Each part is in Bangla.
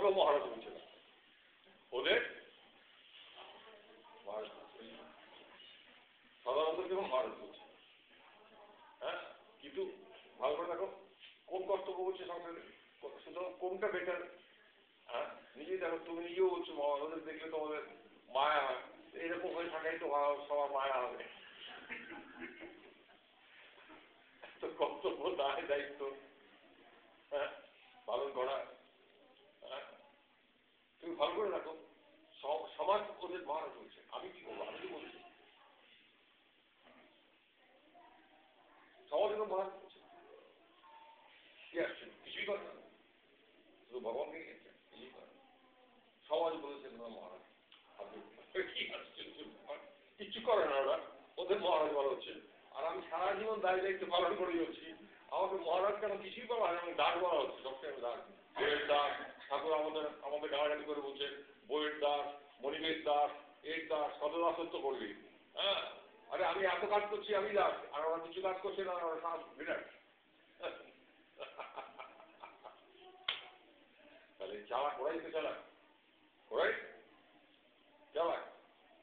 ওকেও মহারাজ বলছে না, ওদের সাধারণত কেউ মহারাজ বলছে। হ্যাঁ, কিন্তু ভালো করে দেখো কোন কর্তব্য বলছে সংসারে, সুতরাং কোনটা বেটার। হ্যাঁ, নিজেই দেখো, তুমি নিজেও বলছো মহারাজদের দেখলে তোমাদের মায়া হয়, এরকম হয়ে থাকাই তো সবার মায়া হবে। তো কর্তব্য দায় দায়িত্ব হ্যাঁ পালন করা। হ্যাঁ, তুমি ভালো করে রাখো, সমাজ ওদের মহারাজ বলছে, আমি কি করবো, আমি কি বলছি, সমাজ ওদের মহারাজ বলছে, কি আসছে, কিছুই করে না, শুধু ভগবানকে গিয়েছে, কিছুই করে না। সমাজ বলেছে তোমার মহারাজ, আপনি কি আসছে, কিচ্ছু করে না ওরা, ওদের মহারাজ বলা হচ্ছে। আর আমি সারা জীবন দায় দায়িত্ব পালন করে যাচ্ছি, আমাকে মহারাজ কেন কিছুই বলা হয়, আমি দাস বলা হচ্ছে, সবসময় দাস, বইয়ের দাস। ঠাকুর আমাদের গালাগালি করে বলছে বইয়ের দাস, মণিবের দাস, এর দাস, কত দাসত্ব করবি। হ্যাঁ, আরে আমি এত কাজ করছি, আমি দাস, আর ওরা কিছু কাজ করছে না, ওরা সব বিরাট। তাহলে চালাক ওরাই তো চালাক, ওরাই চালাক।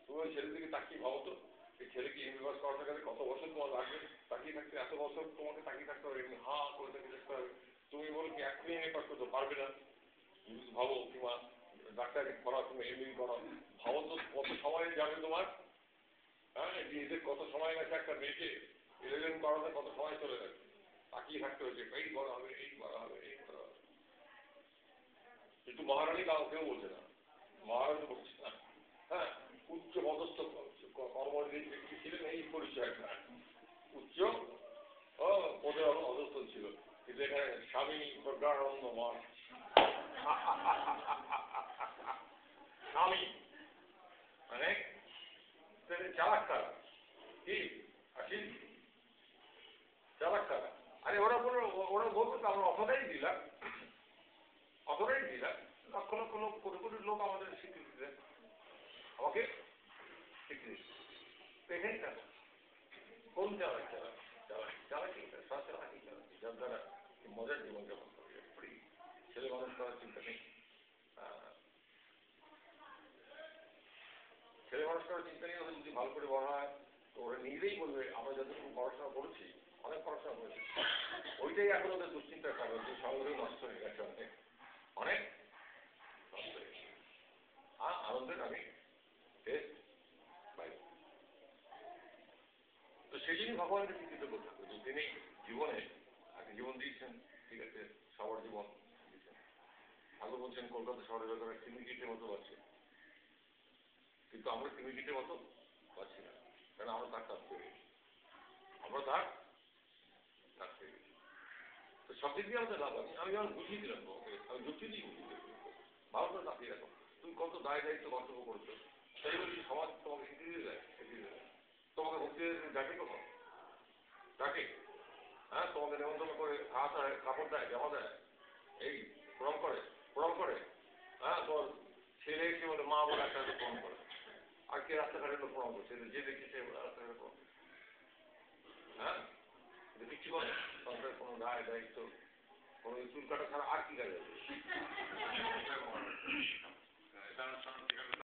তুমি ওই ছেলের দিকে তাকিয়ে ভাবো তো, এই ছেলেকে ইউনিভার্স করার কাছে কত বছর তোমার লাগবে, তাকিয়ে থাকতে এত বছর তোমাকে তাকিয়ে থাকতে হবে, এমনি হা করে তাকিয়ে থাকতে হবে। তুমি বলো কি এখনই এমনি পাস করতে পারবে না, ভাবো, কিংবা ডাক্তারকে করা, তুমি এমনি করো, ভাবো তো কত সময় যাবে তোমার। হ্যাঁ, এদের কত সময় গেছে একটা মেয়েকে ইলেভেন করাতে, কত সময় চলে গেছে, তাকিয়ে থাকতে হয়েছে, এই করা হবে, এই করা হবে, এই করা হবে। কিন্তু মহারানী কেউ বলছে না, মহারাজ বলছে না। হ্যাঁ, উচ্চ পদস্থ কর্মজীবী ব্যক্তি ছিলেন, এই পরিচয় উচ্চ ও পদে অধস্থ ছিল, কিন্তু এখানে স্বামী প্রজ্ঞানন্দ মঠ, স্বামী মানে চালাক কারা, কি আসি চালাক কারা। আরে ওরা বলবো তো আমরা অথরাইজ দিলাম, অথরাইজ দিলাম, লক্ষ লক্ষ লোক, কোটি কোটি লোক আমাদের স্বীকৃতি দেন, আমাকে স্বীকৃতি পেটেই না। কোন চালাক চালাক চালাকি চালাকি চালাকি, যার দ্বারা মজার জীবনযাপন করবে, ছেলে মানুষ করার চিন্তা নেই। ছেলে মানুষ করার চিন্তা নেই, ওদের যদি ভালো করে বলা হয় তো ওরা নিজেই বলবে আমরা যতটুকু পড়াশোনা করেছি, অনেক পড়াশোনা করেছি, ওইটাই এখন ওদের দুশ্চিন্তার কারণ, যে সংগ্রহ নষ্ট হয়ে গেছে, অনেক অনেক নষ্ট হয়ে গেছে। আনন্দের আমি টেস্ট পাই। তো সেই জন্যই ভগবানকে চিন্তিত করতে হবে যে তিনি জীবনে একটা জীবন দিয়েছেন, ঠিক আছে, সবার জীবন দিয়েছেন। ঠাকুর বলছেন কলকাতা শহরের ভেতরে ক্রিমিকিটের মতো আছে, কিন্তু আমরা ক্রিমিকিটের মতো পাচ্ছি না, কারণ আমরা তার কাজ পেয়ে গেছি, আমরা তার কাজ পেয়ে গেছি। তো সব দিক দিয়ে আমাদের লাভ আছে। আমি যেমন বুঝিয়ে দিলাম তোমাকে, আমি যুক্তি দিয়ে বুঝিয়ে দিলাম, ভালো করে তাকিয়ে রাখো, তুমি কত দায় দায়িত্ব কর্তব্য করছো, সেই বলছি সমাজ তোমাকে স্বীকৃতি দেয়, স্বীকৃতি দেয়। তোমাকে ভক্তি ডাকে কখন, ডাকে, হ্যাঁ, তোমাকে নেমন্তন্ন করে হাত হয়, কাপড় দেয়, জামা দেয়, এই প্রণাম করে, প্রণাম করে। হ্যাঁ, তোমার ছেলে এসে বলে মা বলে একটা প্রণাম করে, আর কে রাস্তাঘাটে লোক প্রণাম করছে, যে দেখছে সে রাস্তাঘাটে প্রণাম। হ্যাঁ, কিন্তু কিচ্ছু করে সংসারের কোনো দায় দায়িত্ব, কোনো চুল কাটা ছাড়া আর কি কাজ আছে।